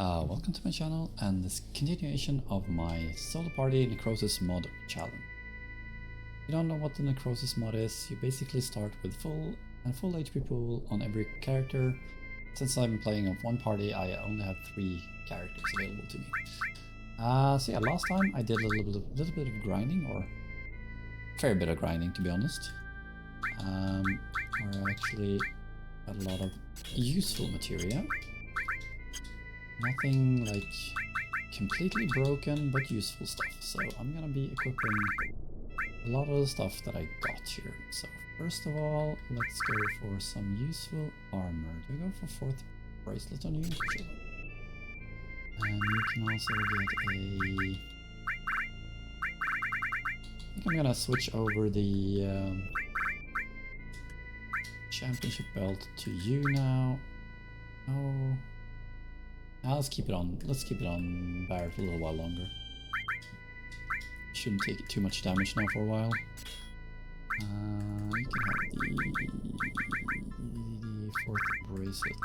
Welcome to my channel and this continuation of my solo party Necrosis Mod challenge. If you don't know what the Necrosis Mod is, you basically start with full HP pool on every character. Since I'm playing of one party, I only have 3 characters available to me. So yeah, last time I did a little bit of grinding, or a fair bit of grinding to be honest. Where I actually got a lot of useful materia. Nothing like completely broken, but useful stuff. So I'm gonna be equipping a lot of the stuff that I got here. So first of all, let's go for some useful armor. Do I go for 4th bracelet on you? Sure. And you can also get a... I think I'm gonna switch over the championship belt to you now. Oh. Now let's keep it on. Let's keep it on Barret for a little while longer. Shouldn't take it too much damage now for a while. You can have the 4th bracelet.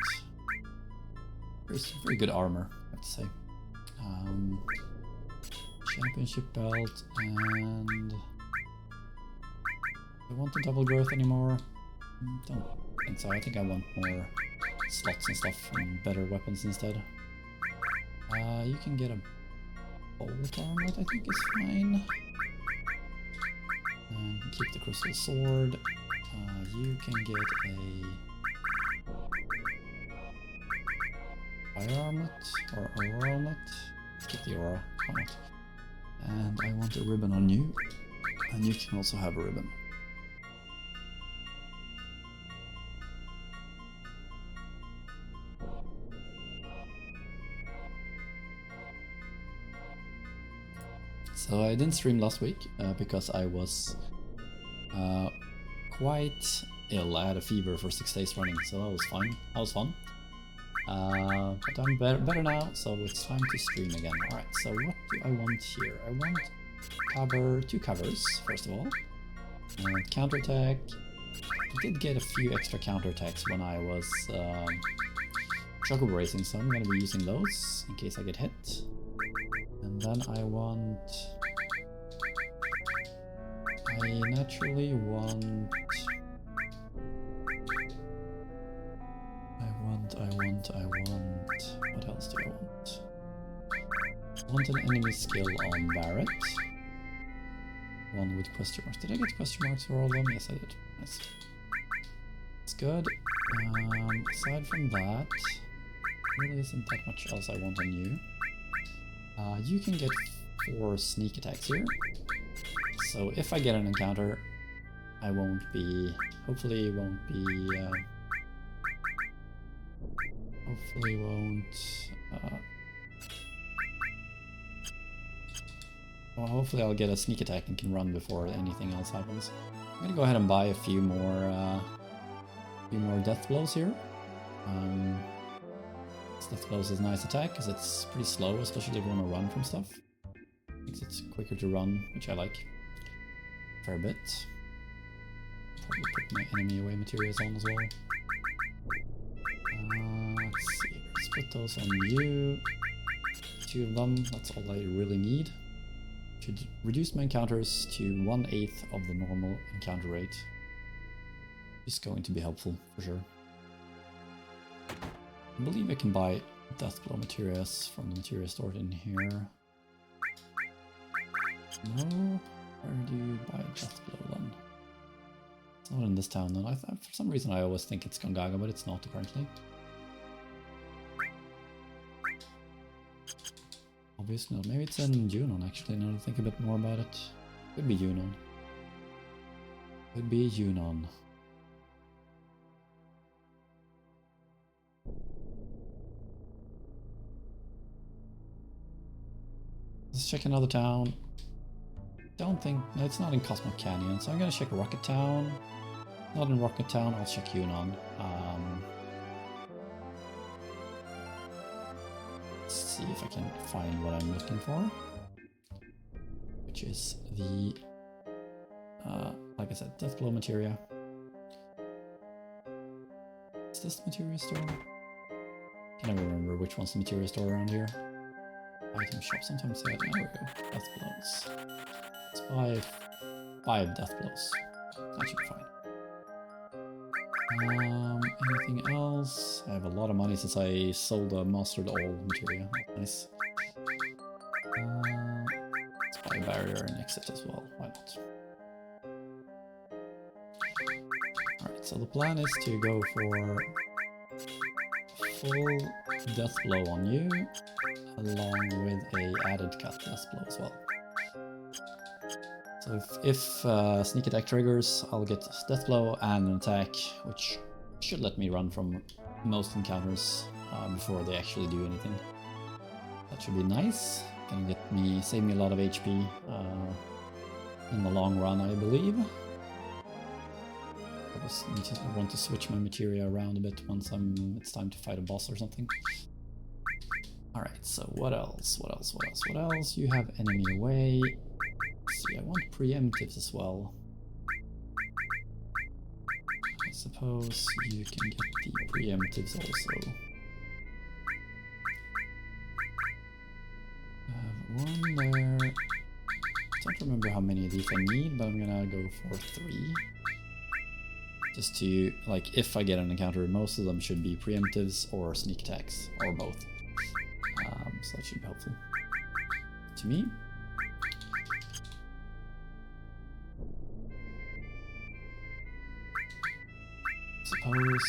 Very good armor, I have to say. Championship belt, and do I want the double growth anymore? Don't think so. I think I want more slots and stuff and better weapons instead. You can get a bolt armlet, I think is fine. And keep the crystal sword. You can get a fire armlet or aura armlet. Keep the aura, why not? And I want a ribbon on you, and you can also have a ribbon. So I didn't stream last week because I was quite ill. I had a fever for 6 days running, so that was fine. That was fun. But I'm better now, so it's time to stream again. Alright, so what do I want here? I want 2 covers, first of all. Counterattack. I did get a few extra counterattacks when I was chocobo racing, so I'm going to be using those in case I get hit. And then I naturally want... what else do I want? I want an enemy skill on Barret. One with question marks. Did I get question marks for all of them? Yes, I did. Nice. It's good. Aside from that, really isn't that much else I want on you. You can get 4 sneak attacks here. So if I get an encounter, I won't be... Hopefully I'll get a sneak attack and can run before anything else happens. I'm gonna go ahead and buy a few more death blows here. Death blows is a nice attack because it's pretty slow, especially if you want to run from stuff. Makes it quicker to run, which I like a fair bit. Probably put my enemy away materials on as well. Let's see, let's put those on you. 2 of them, that's all I really need. Should reduce my encounters to 1/8 of the normal encounter rate. It's going to be helpful for sure. I believe I can buy Deathblow materials from the materia stored in here. No? Where do you buy Deathblow then? It's not in this town then. For some reason I always think it's Gongaga, but it's not apparently. Obviously not. Maybe it's in Junon actually, now that I think a bit more about it. Could be Junon. Could be Junon. Let's check another town. Don't think... No, it's not in Cosmo Canyon, so I'm gonna check Rocket Town. Not in Rocket Town, I'll check Yunnan. Let's see if I can find what I'm looking for. Which is the... like I said, Deathblow materia. Is this the materia store? I never remember which one's the material store around here. Item shop, sometimes there we go. Death blows. Let's buy 5 death blows. That should be fine. Anything else? I have a lot of money since I sold a mastered all material. Nice. Let's buy a barrier and exit as well. Why not? Alright, so the plan is to go for full death blow on you, along with a added cut death blow as well. So if sneak attack triggers, I'll get death blow and an attack, which should let me run from most encounters before they actually do anything. That should be nice. Gonna save me a lot of HP in the long run, I believe. I want to switch my materia around a bit once it's time to fight a boss or something. Alright, so what else? What else? You have enemy away. See, I want preemptives as well. I suppose you can get the preemptives also. I have one there. I don't remember how many of these I need, but I'm gonna go for 3. Just to, like, if I get an encounter, most of them should be preemptives or sneak attacks, or both. So that should be helpful to me. Suppose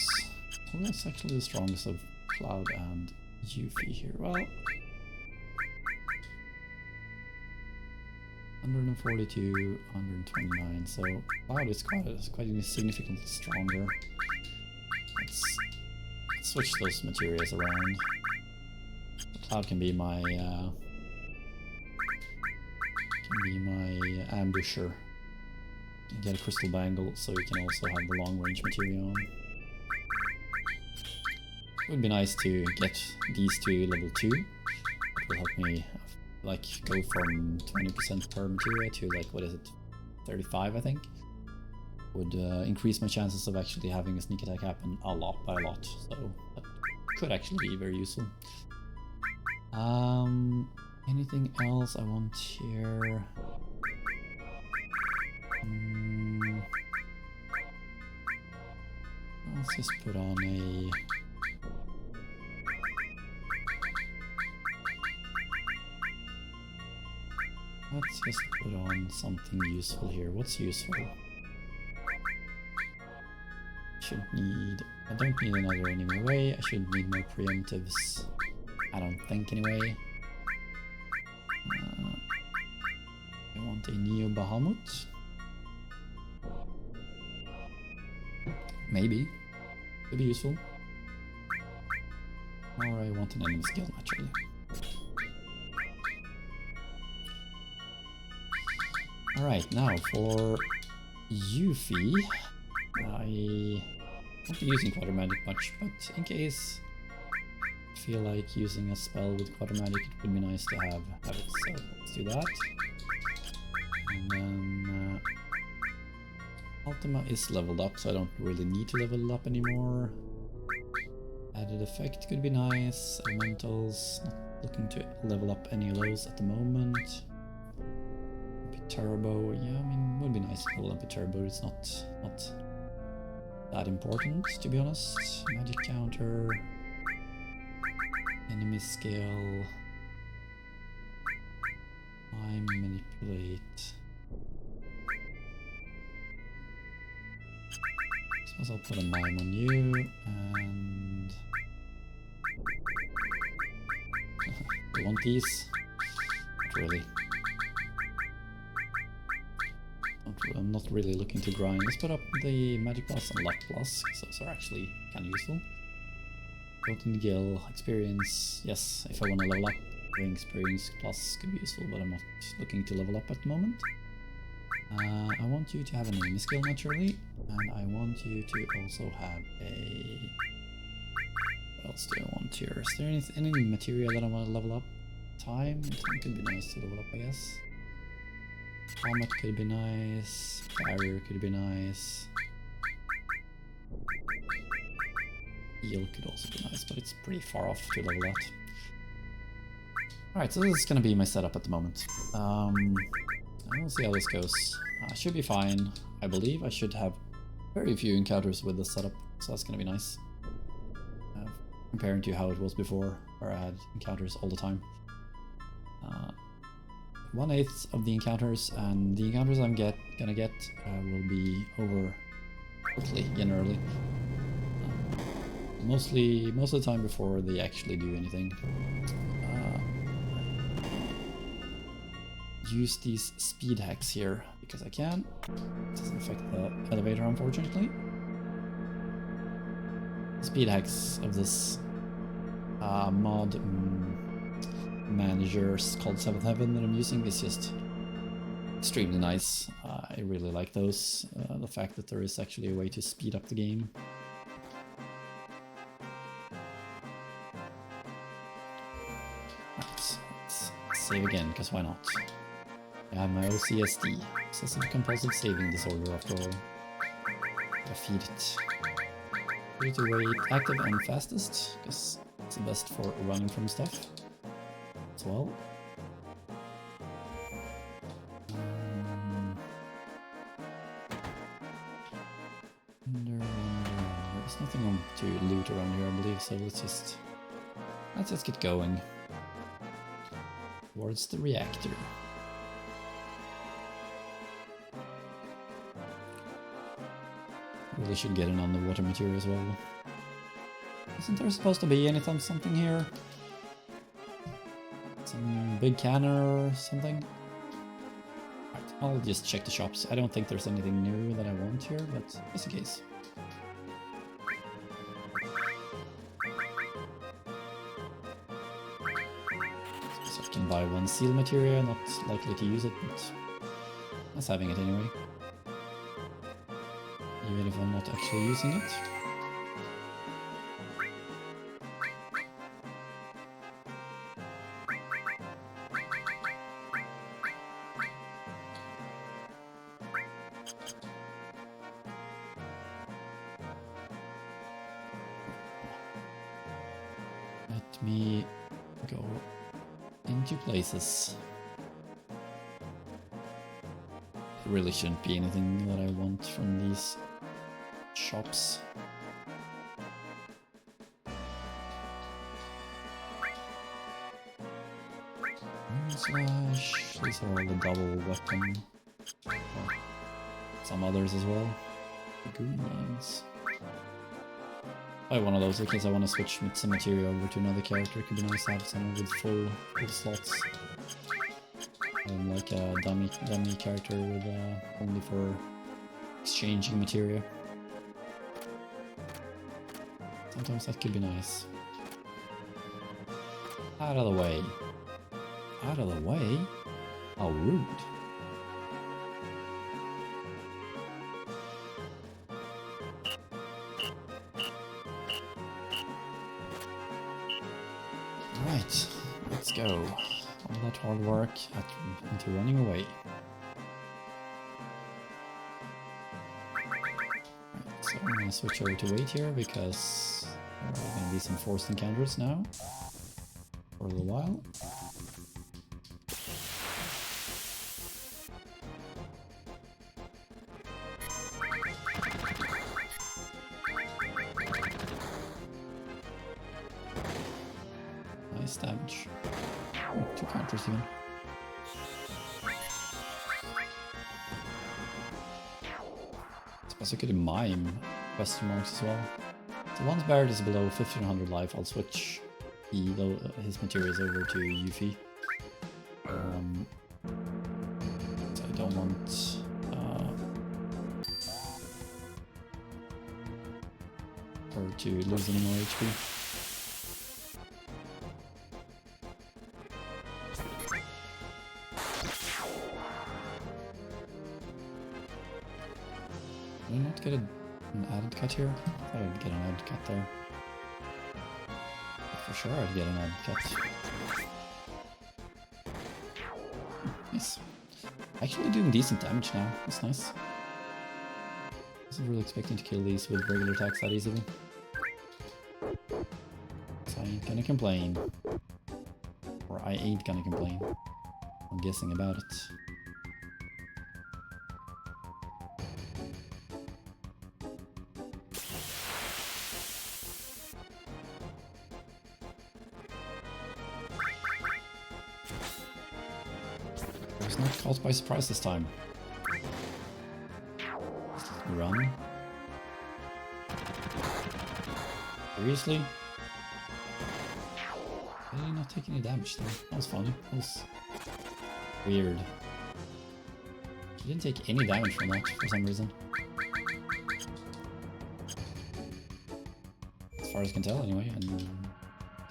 who is actually the strongest of Cloud and Yuffie here? Well, 142, 129. So Cloud is quite significantly stronger. Let's switch those materials around. Cloud can be my ambusher. You get a crystal bangle, so you can also have the long range material on. It would be nice to get these two level 2. It will help me like go from 20% per materia to like, what is it, 35 I think. Would increase my chances of actually having a sneak attack happen by a lot, so that could actually be very useful. Anything else I want here? Let's just put on a... Let's just put on something useful here. What's useful? I don't need another enemy away. I shouldn't need more preemptives. I don't think anyway. I want a Neo Bahamut. Maybe. Could be useful. Or I want an enemy skill naturally. Alright, now for Yuffie. I won't be using Quadramatic much, but in case I feel like using a spell with Quadramatic, it would be nice to have it, so let's do that. And then Ultima is leveled up, so I don't really need to level it up anymore. Added effect could be nice. Elementals, not looking to level up any of those at the moment. Turbo, yeah, I mean, it would be nice to level up a turbo. It's not that important, to be honest. Magic counter, enemy scale, time manipulate. Suppose I'll put a mime on you, and I want these. Not really. I'm not really looking to grind. Let's put up the Magic Plus and Luck Plus, because those are actually kind of useful. Golden Gill, Experience, yes, if I want to level up, doing Experience Plus could be useful, but I'm not looking to level up at the moment. I want you to have an enemy skill naturally, and I want you to also have a... What else do I want here? Is there any material that I want to level up? Time could be nice to level up, I guess. Comet could be nice, barrier could be nice. Heal could also be nice, but it's pretty far off to level that. Alright, so this is gonna be my setup at the moment. We'll see how this goes. Should be fine. I believe I should have very few encounters with this setup, so that's gonna be nice. Comparing to how it was before, where I had encounters all the time. 1/8 of the encounters, and the encounters I'm gonna get will be over quickly, generally. Most of the time before they actually do anything. Use these speed hacks here because I can. It doesn't affect the elevator, unfortunately. The speed hacks of this mod manager called 7th Heaven that I'm using is just extremely nice. I really like those. The fact that there is actually a way to speed up the game. Right, let's save again, because why not? I have my OCSD, Obsessive Compulsive Saving Disorder after all. Gotta feed it. Put it to rate active and fastest, because it's the best for running from stuff as well. There's nothing to loot around here, I believe, so let's just get going towards the reactor. Really should get an underwater material as well. Isn't there supposed to be something here? Some big canner or something? Right, I'll just check the shops. I don't think there's anything new that I want here, but just in case. So I can buy one seal material, not likely to use it, but that's having it anyway. Even if I'm not actually using it. Let me go into places. There really shouldn't be anything that I want from these shops. Slash. These are all the double weapon. Some others as well. The goon lines. I have one of those in case I want to switch some material over to another character. It could be nice to have someone with full slots. Like a dummy character with only for exchanging material. Sometimes that could be nice. Out of the way. Out of the way? How rude. Right, let's go. All that hard work into running away. Right, so I'm gonna switch over to wait here because there are gonna be some forced encounters now for a little while. Nice damage. Oh, 2 counters even. I suppose I could mime question marks as well. So once Barret is below 1500 life, I'll switch his materials over to Yuffie. So I don't want her to lose any more HP. Did I not get an added cut here? I thought I'd get an added cut there. But for sure I'd get an added cut. Nice. Actually doing decent damage now. That's nice. Wasn't really expecting to kill these with regular attacks that easily. gonna complain. Or I ain't gonna complain. I'm guessing about it. I was not caught by surprise this time. Run. Seriously? Did I not take any damage though? That was funny. That was weird. She didn't take any damage from that for some reason. As far as I can tell anyway, and I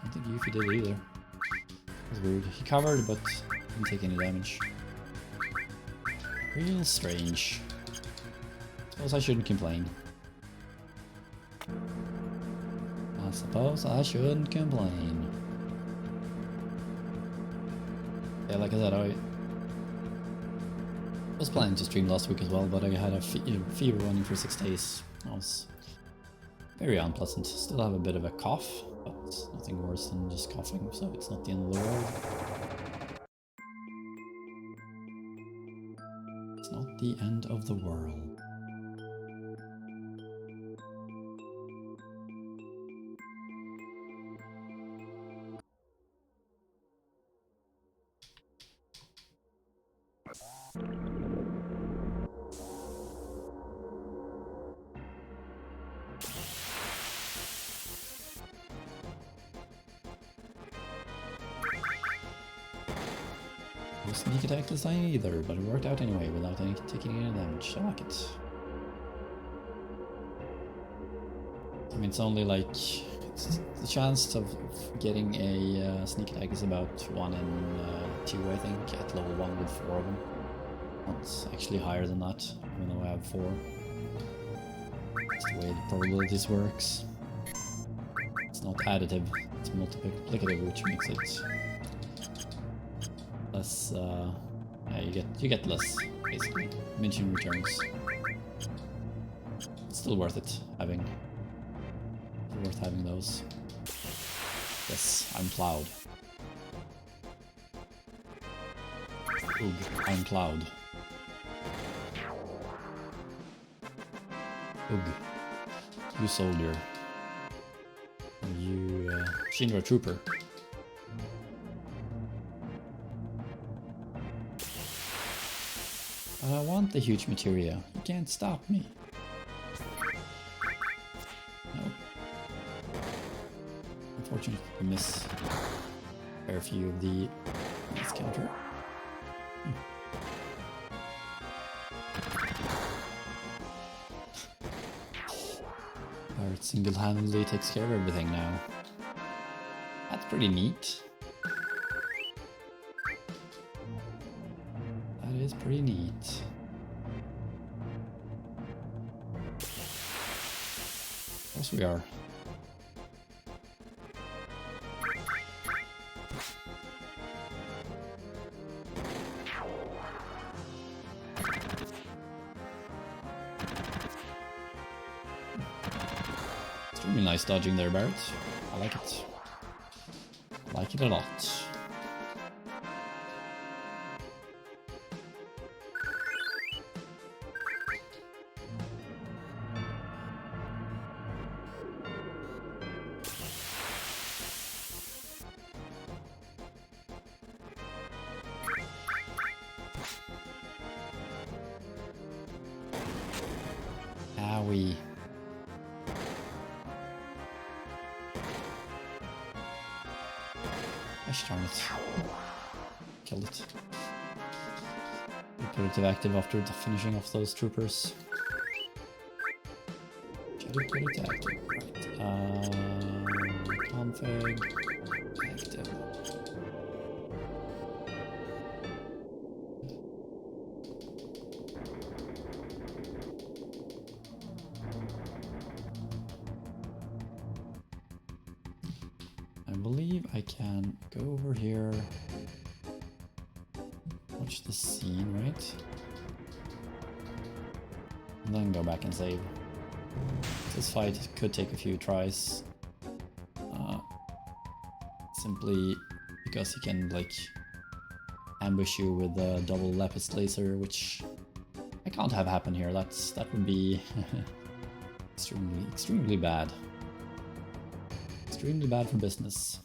don't think Yuffie did either. That was weird. He covered but didn't take any damage. Real strange. Suppose I shouldn't complain. I suppose I shouldn't complain. Yeah, like I said, I was planning to stream last week as well, but I had a fever running for 6 days. That was very unpleasant. Still have a bit of a cough, but nothing worse than just coughing, so it's not the end of the world. It's not the end of the world. No sneak attack this time either, but it worked out anyway without taking any damage. I like it. I mean, it's only like the chance of getting a sneak attack is about 1 in 2, I think, at level 1 with 4 of them. Not actually higher than that, even though I have 4. That's the way the probabilities works. It's not additive, it's multiplicative, which makes it less. Yeah, you get less basically. Dimension returns. It's still worth it having. Worth having those. Yes, I'm Cloud. Oog, I'm Cloud. Oog, you soldier. You Shinra trooper. But I want the huge materia. You can't stop me. Unfortunately, I miss a fair few of the miss counter. Barret single-handedly takes care of everything now. That's pretty neat. That is pretty neat. Of course we are. Really nice dodging there, Barret. I like it. I like it a lot. Owie. Gosh darn it. Killed it. We put it to active after finishing off those troopers. Should we put it to active? Right. Config. Active. I believe I can go over here, watch the scene, right? And then go back and save. This fight could take a few tries. simply because he can like ambush you with a double lapis laser, which I can't have happen here. That would be extremely bad. Extremely bad for business.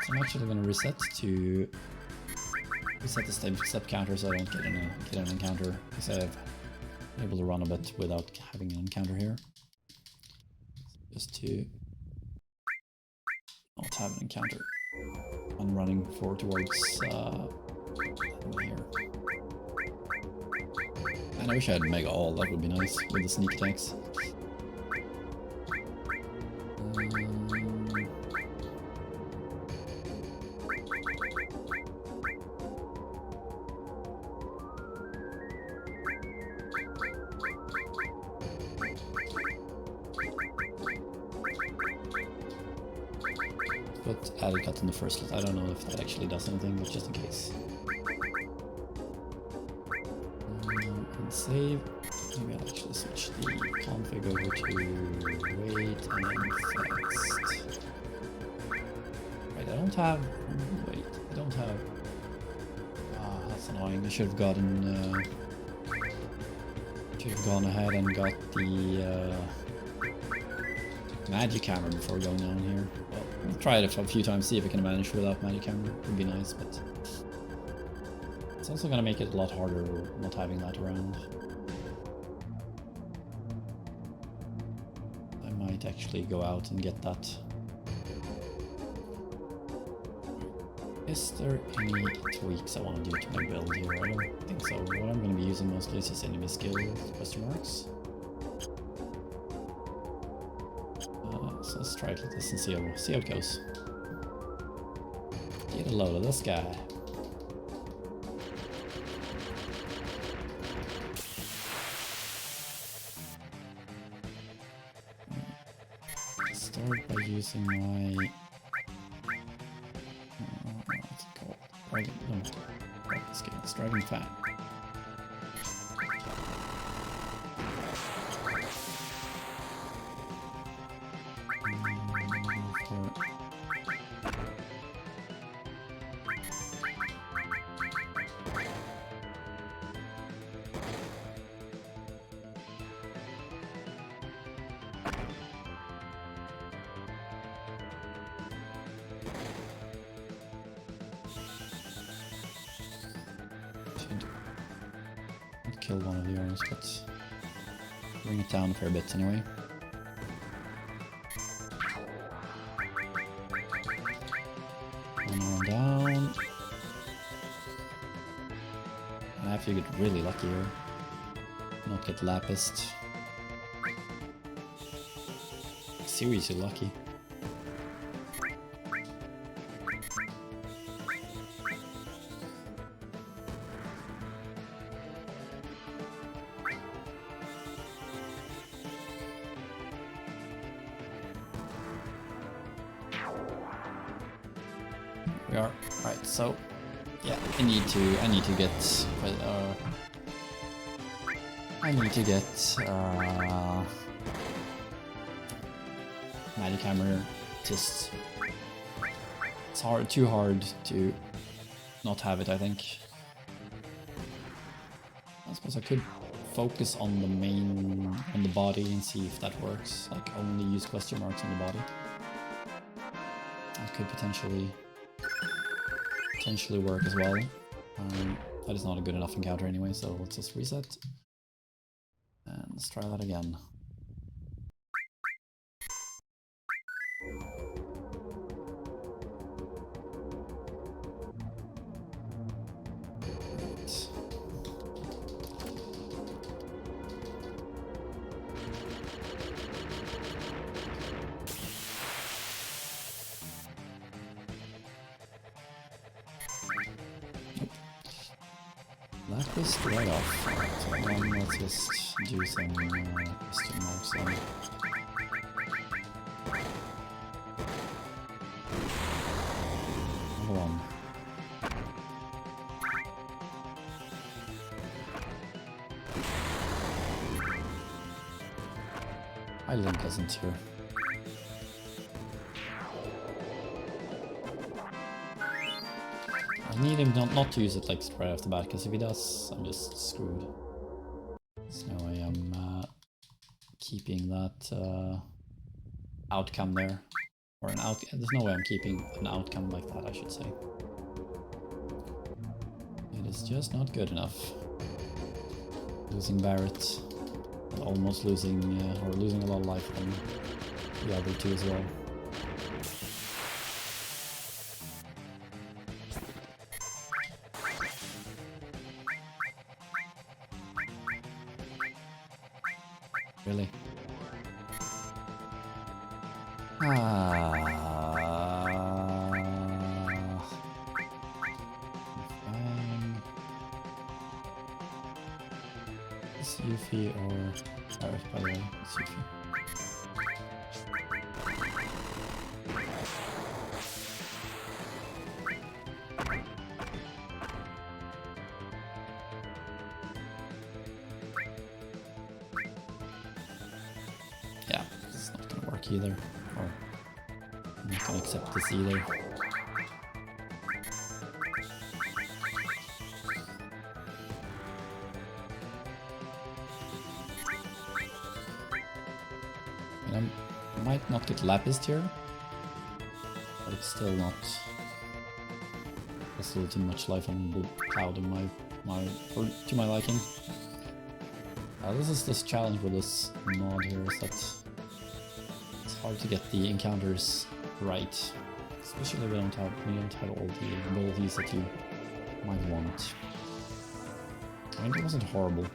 So I'm actually gonna reset the step counter so I don't get an encounter, because I've been able to run a bit without having an encounter here. Just to not have an encounter. I'm running forward towards here. And I wish I had Mega All, that would be nice with the sneak attacks. Put added cut in the first slot. I don't know if that actually does anything, but just in case. And save. Maybe I'll actually switch the config over to wait and fast. Right, I don't have. Wait, I don't have. Ah, that's annoying. I should have gotten. Should have gone ahead and got the magic hammer before going down here. Well, I'll try it a few times, see if I can manage without magic hammer. Would be nice, but it's also gonna make it a lot harder not having that around. I might actually go out and get that. Is there any tweaks I want to do to my build here? I don't think so. What I'm going to be using mostly is just enemy skills, question marks. So let's try it like this and see how it goes. Get a load of this guy. Start by using my what's it called? Dragon Fan. Kill one of the arms, but bring it down a fair bit anyway. One arm down. I have to get really lucky here. Not get lapist. Seriously lucky. We are right. So, yeah, I need to get magic hammer. Just it's too hard to not have it. I think. I suppose I could focus on the body and see if that works. Like only use question marks on the body. That could potentially work as well. That is not a good enough encounter anyway, so let's just reset. And let's try that again. Right. Lapis right off. Right, so then let's just do some question marks on. Hold on. Link isn't here. I need him not to use it like right off the bat, because if he does, I'm just screwed. There's no way I'm keeping that outcome there. Or there's no way I'm keeping an outcome like that, I should say. It is just not good enough. Losing Barret, and almost losing, or losing a lot of life from the other two as well. Really? Is Yuffie or Barret, by the way? It's Yuffie. Yeah, it's not gonna work either. Or I'm not gonna accept this either. I might not get Lapis here, but it's still not. There's still too much life on the cloud in to my liking. This is this challenge with this mod here, is that it's hard to get the encounters right, especially when you don't have all the abilities that you might want. I mean, it wasn't horrible,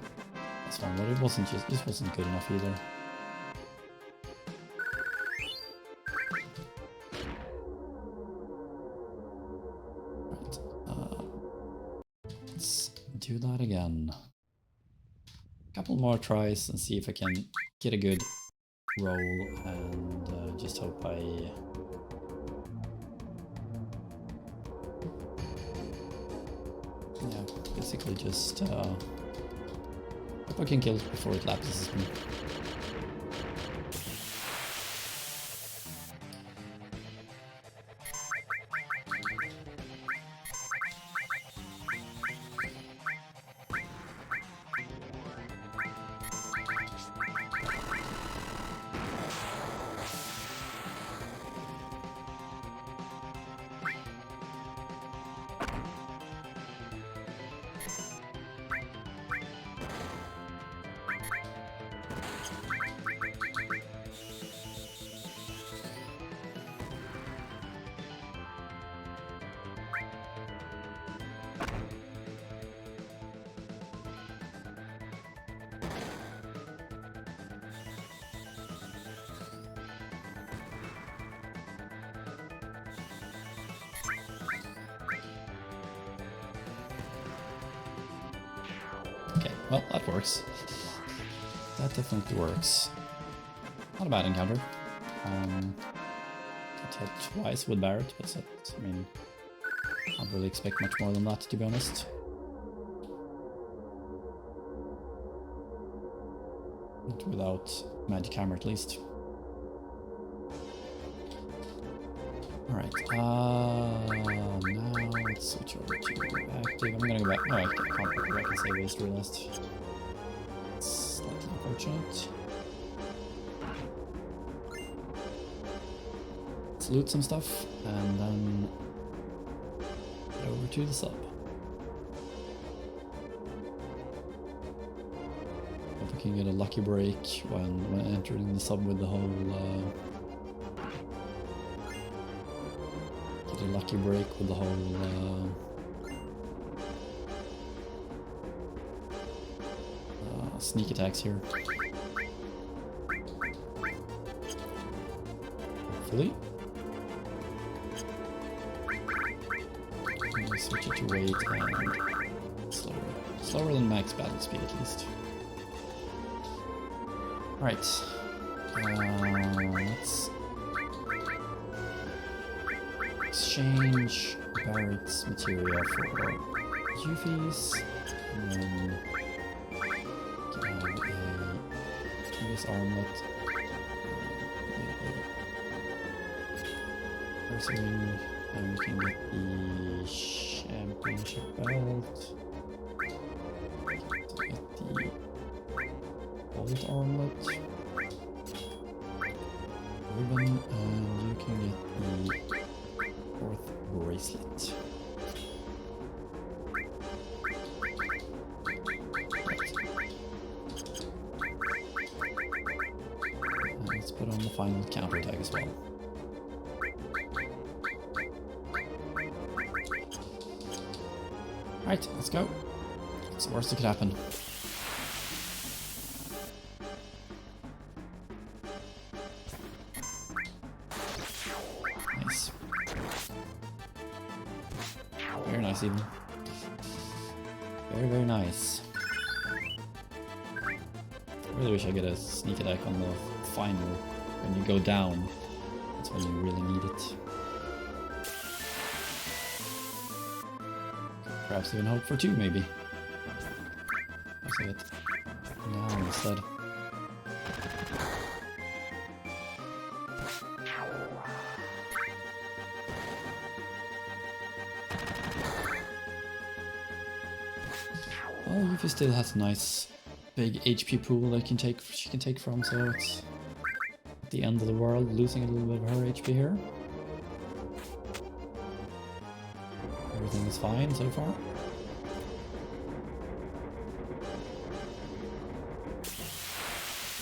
that's fine, but it wasn't good enough either. Let's do that again. A couple more tries and see if I can get a good roll, and just hope I... Yeah, basically just hope I can kill it before it lapses me. Okay, well, that works. That definitely works. Not a bad encounter. Got hit twice with Barret, but I mean, I can't really expect much more than that, to be honest. Not without magic hammer, at least. Alright, now let's switch over to active. I'm gonna go back. No, I can't go back and save waste realized. It's slightly unfortunate. Let's loot some stuff and then get over to the sub. Hope we can get a lucky break when entering the sub with the whole a lucky break with the whole sneak attacks here. Hopefully. I'm gonna switch it to weight and slower. Slower than max battle speed at least. Alright. Let's exchange Barret's materia for Yuffie's, and then grab a previous armlet, piercing, And we can get the championship belt. Get the gold armlet. Ribbon, and you can get the fourth bracelet. And let's put on the final counter tag as well. Right, let's go. It's the worst that could happen. Nice. Very nice even. Very, very nice. I really wish I get a sneak attack on the final. When you go down, that's when you really need it. Perhaps even hope for 2, maybe. I'll say it now instead. Well, Yuffie still has a nice big HP pool that she can take from, so it's at the end of the world, losing a little bit of her HP here. Everything is fine so far.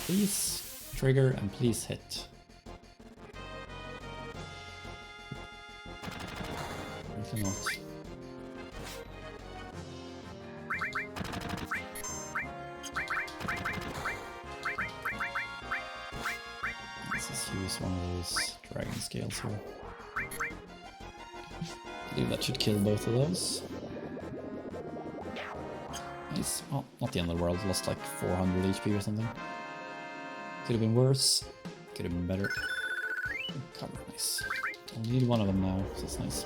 Please trigger and please hit. Apparently not. Let's just use one of those dragon scales here. I believe that should kill both of those. Nice. Oh, not the end of the world, lost like 400 HP or something. Could have been worse, could have been better. Cover, nice. Only need one of them now, so that's nice.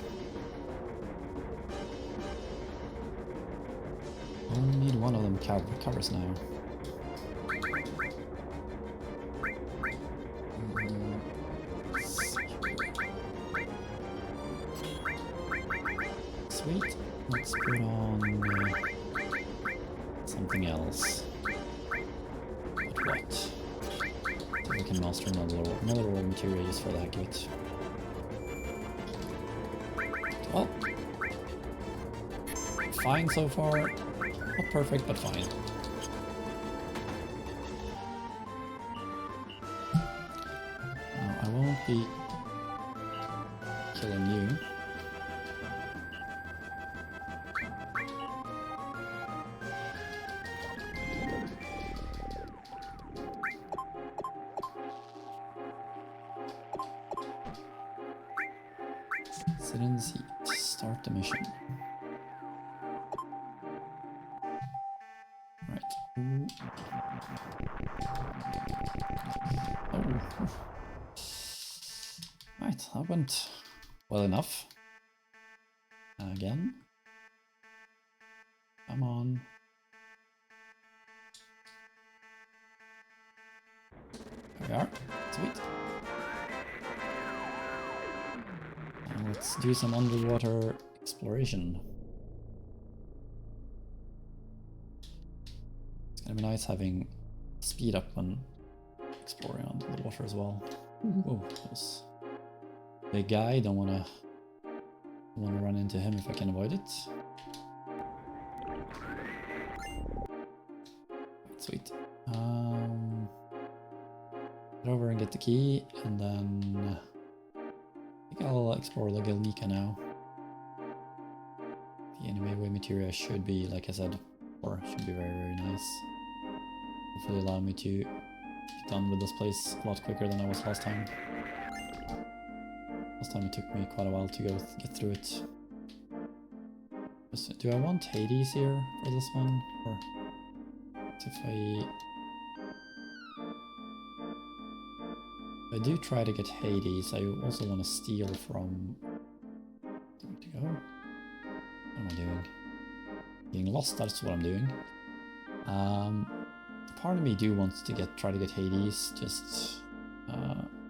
Only need one of them covers now. Sweet. Let's put on something else. But what? So we can master another raw material just for the heck of it. Well, fine so far. Not perfect, but fine. Now, I won't be killing you. Sit in the seat. Start the mission. Right. Ooh. Oh. Right, that went well enough. Again. Come on. There we are. Sweet. And let's do some underwater exploration. It's gonna be nice having speed up when exploring under the water as well. Whoa, close. Big guy, don't wanna run into him if I can avoid it. Sweet. Get over and get the key, and then I think I'll explore the Gilnika now. The unavailable materia should be, like I said, or should be very, very nice. Hopefully allow me to get done with this place a lot quicker than I was last time. Last time it took me quite a while to get through it. Do I want Hades here for this one? Or if I do try to get Hades, I also want to steal from... Where to go? What am I doing? Being lost, that's what I'm doing. Part of me do want to try to get Hades, just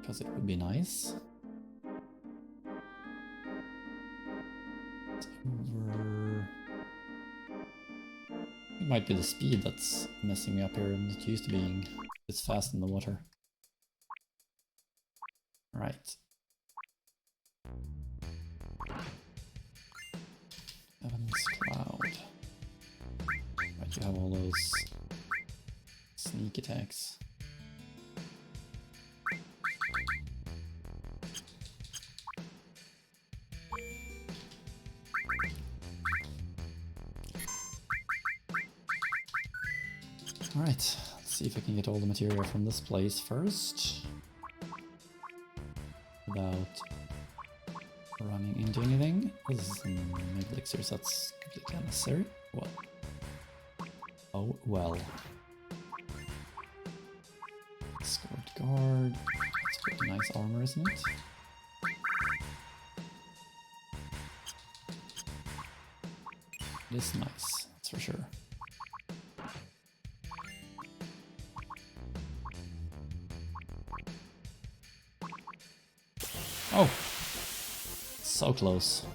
because it would be nice. over... It might be the speed that's messing me up here. I'm not used to being this fast in the water. Right. Heaven's Cloud. Right, you have all those sneak attacks. Alright, let's see if I can get all the material from this place first. Without running into anything. This is some elixirs, that's completely unnecessary. Well. Oh, well. Scored guard. That's pretty nice armor, isn't it? It is nice, that's for sure. Oh! So close.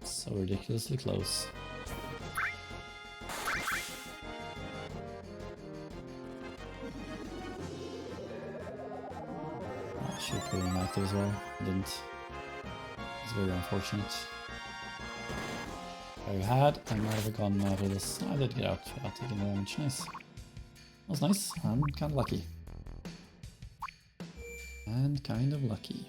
So ridiculously close. I should have put him out there as well. I didn't. It's very unfortunate. If I had, I might have gone out of this. I did get out without taking damage. Nice. That was nice. I'm kind of lucky. And kind of lucky.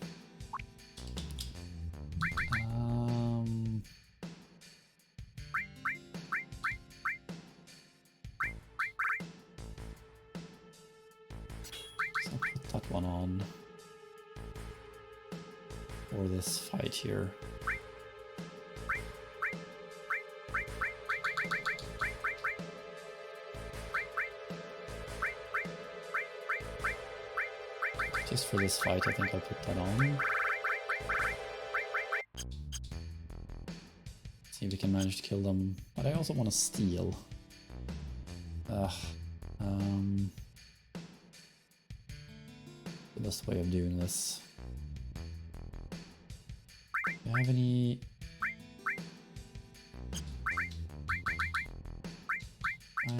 That one on for this fight here. Just for this fight, I think I'll put that on. See if we can manage to kill them, but I also want to steal. The best way of doing this. Do you have any... I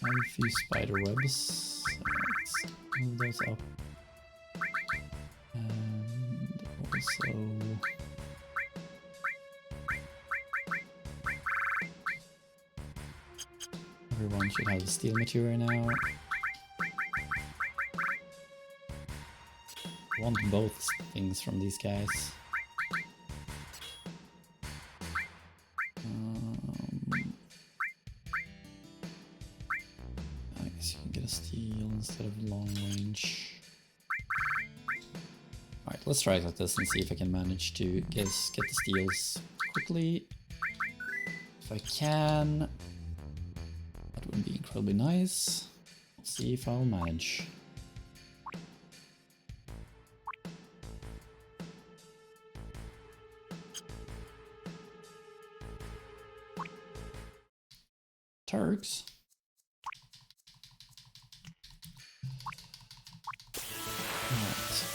have a few spider webs. Let's move those up. And also... Everyone should have the steel material now. I want both things from these guys. I guess you can get a steel instead of long range. Alright, let's try it like this and see if I can manage to get the steels quickly. If I can, that would be incredibly nice. Let's see if I'll manage. Turks. Right.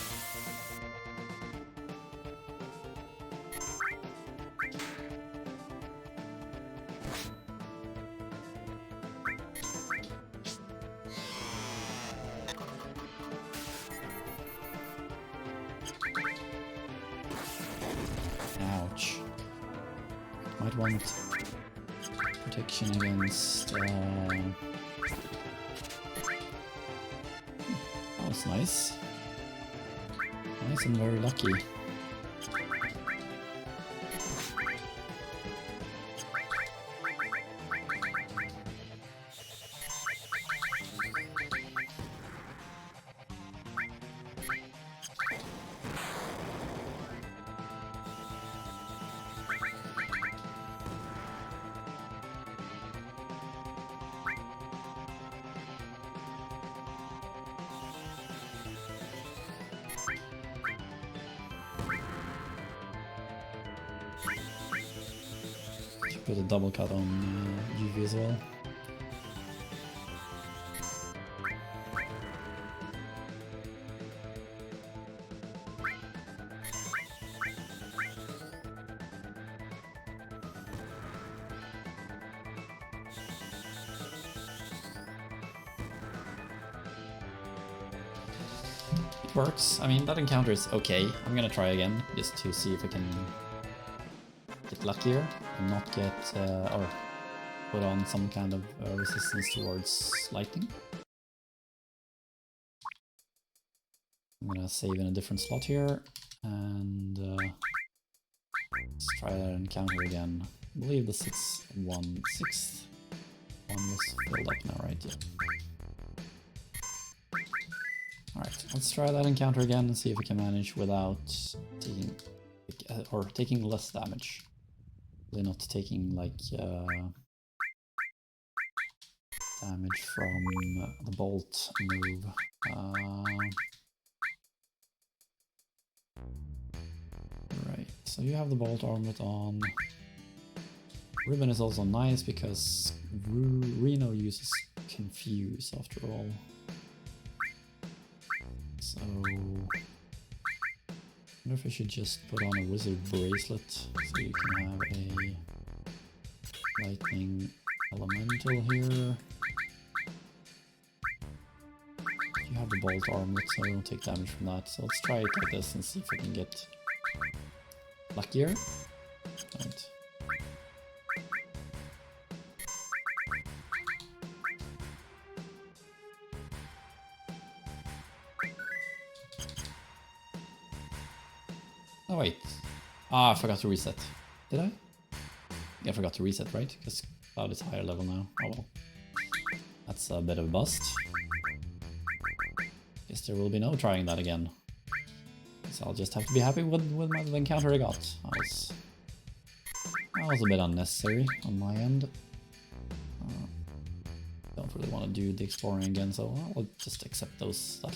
Ouch. Might want protection against... that was nice. Nice and very lucky. Put a double cut on UV as well. it works. I mean, that encounter is okay. I'm gonna try again, just to see if I can get luckier and not get, or put on some kind of resistance towards lightning. I'm gonna save in a different slot here, and let's try that encounter again. I believe the 6th one is filled up now, right? Yeah. Alright, let's try that encounter again and see if we can manage without taking less damage. Really not taking like damage from the bolt move. Right, so you have the bolt armlet on. Ribbon is also nice because Reno uses Confuse after all. So I wonder if I should just put on a wizard bracelet so you can have a lightning elemental here. You have the bolt armlet, so I don't take damage from that. So let's try it like this and see if we can get luckier. Right. Oh wait. Ah, I forgot to reset. Did I? Yeah, I forgot to reset, right? Because Cloud is higher level now. Oh well. That's a bit of a bust. Guess there will be no trying that again. So I'll just have to be happy with the encounter I got. That was a bit unnecessary on my end. Don't really want to do the exploring again, so I'll just accept that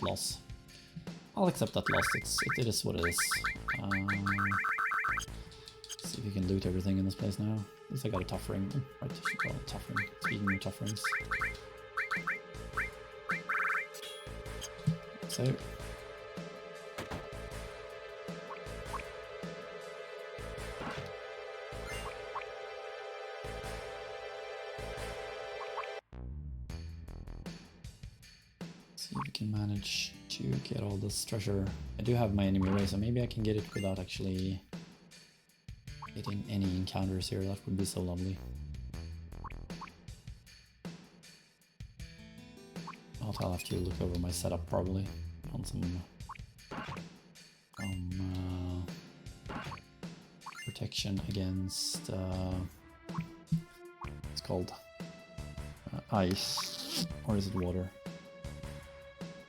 loss. I'll accept that loss. It is what it is. See if we can loot everything in this place now. At least I got a tough ring. Oh, right, I should call it tough ring. Speaking of tough rings. So. See if we can manage to get all this treasure. I do have my enemy away, so maybe I can get it without actually getting any encounters here. That would be so lovely. I'll have to look over my setup probably on some protection against it's called ice, or is it water?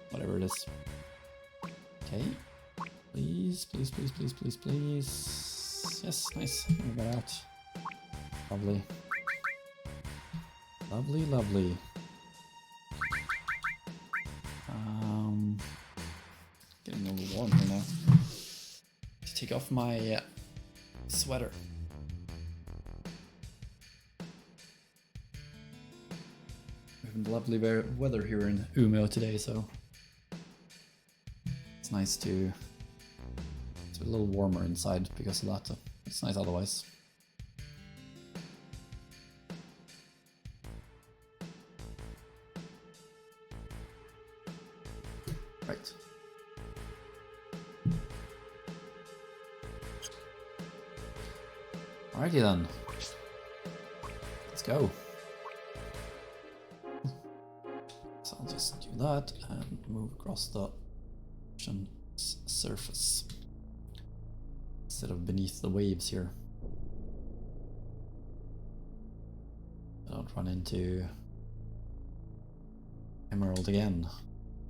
Whatever it is. Okay. Please, please, please, please, please, please. Yes, nice. We got out. Lovely. Lovely, lovely. Getting a little warm here now. Let's take off my sweater. We have lovely weather here in Umeå today, so it's nice to. It's a little warmer inside because of that. It's nice otherwise. Right. Alrighty then. Let's go. So I'll just do that and move across the ocean's surface instead of beneath the waves here. I don't run into Emerald again.